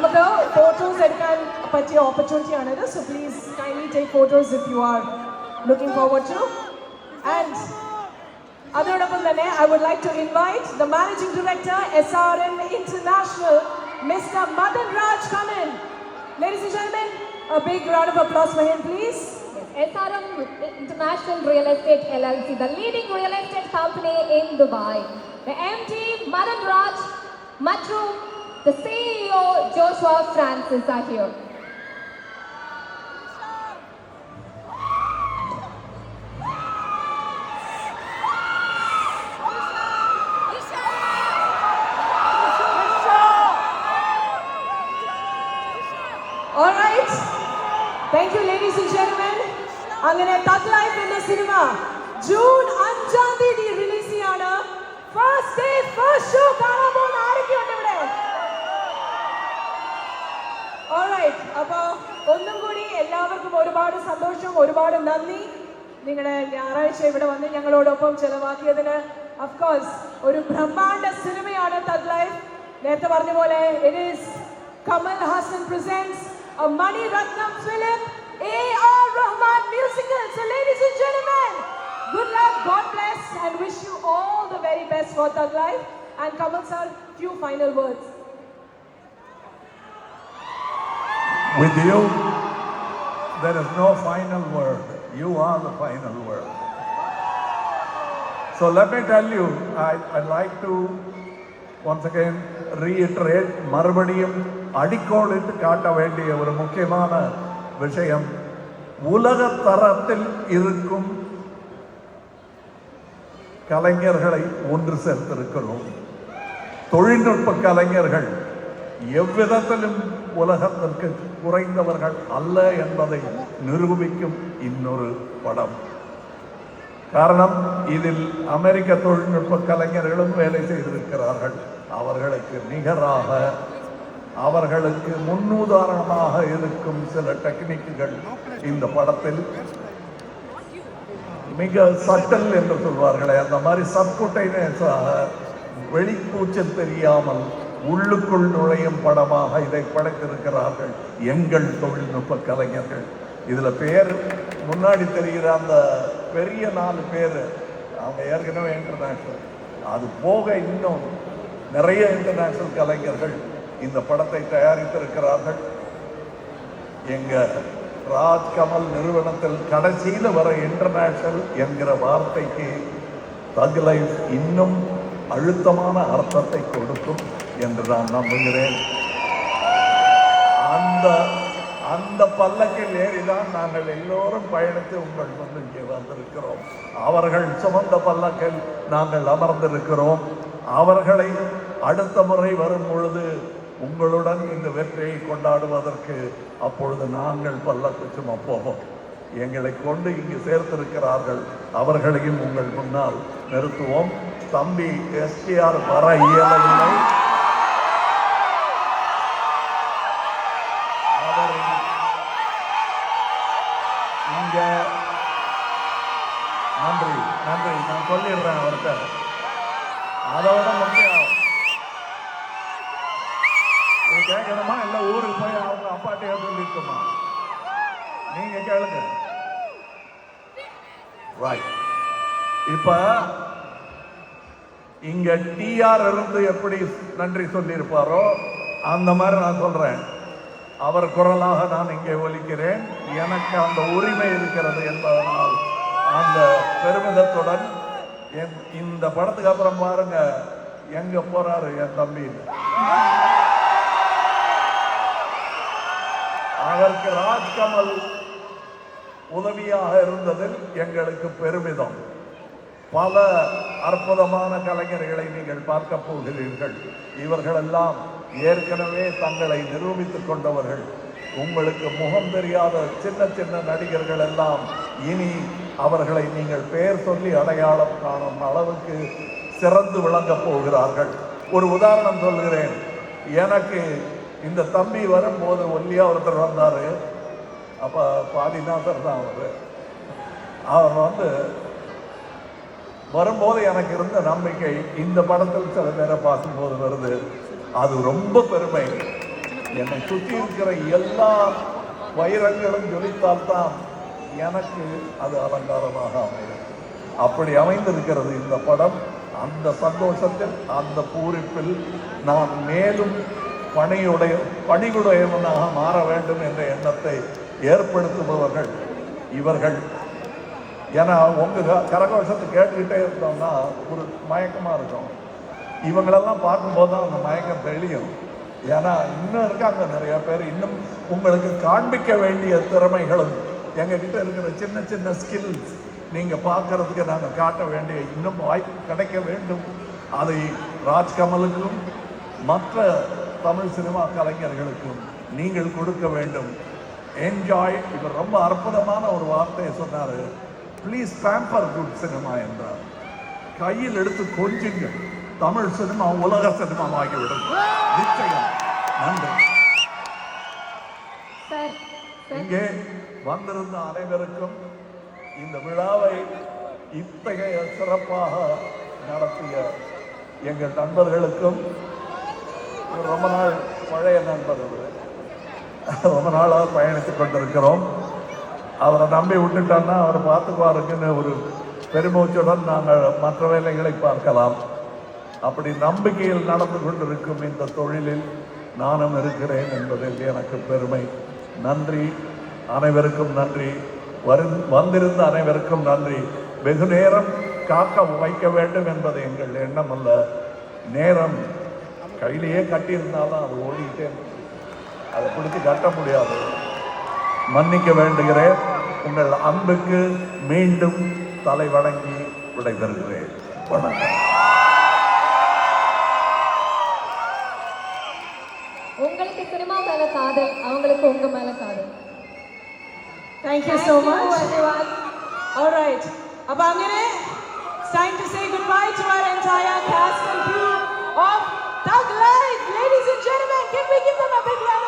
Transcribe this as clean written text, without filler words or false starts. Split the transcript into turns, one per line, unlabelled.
നമുക്ക് photos എടുക്കാൻ പറ്റിയ opportunity ആണിത്. So please kindly take photos if you are looking forward to. And അതോടൊപ്പം തന്നെ I would like to invite the Managing Director SRM International, Mr. Madan Raj, come in. Ladies and gentlemen, a big round of applause for him, please.
SRM International Real Estate LLC, the leading real estate company in Dubai. The MD Madan Raj, Matru, the CEO Joshua Francis are here.
All right. Thank you, ladies and gentlemen. അങ്ങനെ Thug Life എന്ന cinema June 5-ാം തീയതി release ചെയ്യാണ്. First day first show കാണാൻ പോകുന്ന ആരൊക്കെയുണ്ട് ഇവിടെ? Alright, അപ്പോൾ ഒന്നും കൂടി എല്ലാവർക്കും ഒരുപാട് സന്തോഷം, ഒരുപാട് നന്ദി നിങ്ങളുടെ ഞായറാഴ്ച ഇവിടെ വന്ന് ഞങ്ങളോടൊപ്പം ചെലവാക്കിയതിന്. ഓഫ് കോഴ്സ് ഒരു ബ്രഹ്മാണ്ഡ സിനിമയാണ് Thug Life. നേരത്തെ പറഞ്ഞ പോലെ it is Kamal Haasan presents a Mani Ratnam film, A.R. Rahman musical. So ladies and gentlemen, good luck, God bless, and wish you all the very best for Thug Life. And Kamal sir, few final words.
With you, there is no final word. You are the final word. So let me tell you, I'd like to once again reiterate, மறுபடியும் அடிக்கோடிட்டு காட்ட வேண்டிய ஒரு முக்கியமான விஷயம், உலக தரத்தில் இருக்கும் கலைஞர்களை ஒன்று சேர்த்திருக்கிறோம். தொழில்நுட்ப கலைஞர்கள் எவ்விதத்திலும் உலகத்திற்கு குறைந்தவர்கள் அல்ல என்பதை நிரூபிக்கும் இன்னொரு படம். காரணம், இதில் அமெரிக்க தொழில்நுட்ப கலைஞர்களும் வேலை செய்திருக்கிறார்கள். அவர்களுக்கு நிகராக, அவர்களுக்கு முன்னுதாரணமாக இருக்கும் சில டெக்னிக்குகள் இந்த படத்தில் மிக சட்டல் என்று சொல்வார்களே, அந்த மாதிரி சப்குட்டைனஸாக வெளிக்கூச்சல் தெரியாமல் உள்ளுக்குள் நுழையும் படமாக இதை படைத்திருக்கிறார்கள் எங்கள் தொழில்நுட்ப கலைஞர்கள். இதில் பேர் முன்னாடி தெரிகிற அந்த பெரிய 4 பேர் அவங்க ஏற்கனவே இன்டர்நேஷ்னல், அது போக இன்னும் நிறைய இன்டர்நேஷ்னல் கலைஞர்கள் இந்த படத்தை தயாரித்திருக்கிறார்கள். எங்கள் ராஜ்கமல் நிறுவனத்தில் கடைசியில் வர இன்டர்நேஷ்னல் என்கிற வார்த்தைக்கு Thug Life இன்னும் அழுத்தமான அர்த்தத்தை கொடுக்கும் என்று நான் நம்புகிறேன். அந்த பல்லக்கில் ஏறிதான் நாங்கள் எல்லோரும் பயணித்து உங்கள் முன் இங்கே வந்திருக்கிறோம். அவர்கள் சுமந்த பல்லக்கில் நாங்கள் அமர்ந்திருக்கிறோம். அவர்களை அடுத்த முறை வரும் பொழுது உங்களுடன் இந்த வெற்றியை கொண்டாடுவதற்கு அப்பொழுது நாங்கள் பல்லக்கு சுமப்போம். எங்களை கொண்டு இங்கு சேர்த்திருக்கிறார்கள், அவர்களையும் உங்கள் முன்னால் நிறுத்துவோம். தம்பி SKR வர இயலவில்லை. இங்க நன்றி நன்றி நான் சொல்லிடுறேன் அவர்கிட்ட. அதோட முக்கியம், நீ கேட்கணுமா இல்லை ஊருக்கு போய் அவங்க அப்பாட்டையா சொல்லிட்டுமா? நீங்க கேளுங்க. இப்ப இங்க TR இருந்து எப்படி நன்றி சொல்லியிருப்பாரோ அந்த மாதிரி நான் சொல்றேன். அவர் குரலாக நான் இங்கே ஒலிக்கிறேன். எனக்கு அந்த உரிமை இருக்கிறது என்பதனால் அந்த பெருமிதத்துடன் இந்த படத்துக்கு அப்புறம் பாருங்க எங்க போறாரு என் தம்பி. அவருக்கு ராஜ்கமல் உதவியாக இருந்ததில் எங்களுக்கு பெருமிதம். பல அற்புதமான கலைஞர்களை நீங்கள் பார்க்க போகிறீர்கள். இவர்களெல்லாம் ஏற்கனவே தங்களை நிரூபித்துக் கொண்டவர்கள். உங்களுக்கு முகம் தெரியாத சின்ன சின்ன நடிகர்கள் எல்லாம் இனி அவர்களை நீங்கள் பெயர் சொல்லி அடையாளம் காணும் அளவுக்கு சிறந்து விளங்கப் போகிறார்கள். ஒரு உதாரணம் சொல்கிறேன். எனக்கு இந்த தம்பி வரும்போது ஒல்லியா ஒருத்தர் வந்தார். அப்போ பாதிநாதர் தான் அவர் வந்து வரும்போது எனக்கு இருந்த நம்பிக்கை இந்த படத்தில் சில பேரை பார்க்கும்போது வருது. அது ரொம்ப பெருமை. என்னை சுற்றி இருக்கிற எல்லா வைரங்களும் ஜொலித்தால்தான் எனக்கு அது அலங்காரமாக அமையும். அப்படி அமைந்திருக்கிறது இந்த படம். அந்த சந்தோஷத்தில், அந்த பூரிப்பில் நான் மேலும் பணிவுடையவனாக மாற வேண்டும் என்ற எண்ணத்தை ஏற்படுத்துபவர்கள் இவர்கள். ஏன்னா உங்க கரகோஷத்தை கேட்டுக்கிட்டே இருந்தோம்னா ஒரு மயக்கமாக இருக்கும். இவங்களெல்லாம் பார்க்கும்போது தான் அந்த மயக்கம் தெளியும். ஏன்னா இன்னும் இருக்காங்க நிறைய பேர், இன்னும் உங்களுக்கு காண்பிக்க வேண்டிய திறமைகளும் எங்ககிட்ட இருக்கிற சின்ன சின்ன ஸ்கில்ஸ் நீங்கள் பார்க்கறதுக்கு நாங்கள் காட்ட வேண்டிய இன்னும் வாய்ப்பு கிடைக்க வேண்டும். அதை ராஜ்கமலுக்கும் மற்ற தமிழ் சினிமா கலைஞர்களுக்கும் நீங்கள் கொடுக்க வேண்டும். என்ஜாய். இவர் ரொம்ப அற்புதமான ஒரு வார்த்தையை சொன்னார், ப்ளீஸ் பேம்பர் குட் சினிமா என்றார். கையில் எடுத்து கொஞ்சுங்கள், தமிழ் சினிமா உலக சினிமாவாகிவிடும் நிச்சயம். நன்றி. இங்கே வந்திருந்த அனைவருக்கும், இந்த விழாவை இத்தகைய சிறப்பாக நடத்திய எங்கள் நண்பர்களுக்கும், ரொம்ப நாள் பழைய நண்பர், ரொம்ப நாளாக பயணித்து கொண்டிருக்கிறோம். அவரை நம்பி விட்டுட்டோன்னா அவர் பார்த்துக்குவாருக்குன்னு ஒரு பெருமூச்சுடன் நாங்கள் மற்ற வேலைகளை பார்க்கலாம். அப்படி நம்பிக்கையில் நடந்து கொண்டிருக்கும் இந்த தொழிலில் நானும் இருக்கிறேன் என்பதில் எனக்கு பெருமை. நன்றி, அனைவருக்கும் நன்றி. வந்திருந்த அனைவருக்கும் நன்றி. வெகு நேரம் காக்க வைக்க வேண்டும் என்பது எங்கள் எண்ணம் அல்ல. நேரம் கையிலேயே கட்டியிருந்தாலும் அது ஓடிக்கிட்டே, அதை பிடிச்சி கட்ட முடியாது. மன்னிக்க வேண்டுகிறேன். உங்கள் அன்புக்கு மீண்டும் தலை வணங்கி விடைபெறுகிறேன். வணக்கம்.
உங்களுக்கு சினிமா மேல காதல், அவங்களுக்கு உங்க மேல காதல்.
Thank you so much everyone. All right, அப்ப அங்கனே it's time to say goodbye to our entire cast and crew of Thug Life. Ladies and gentlemen, can we give them a big round?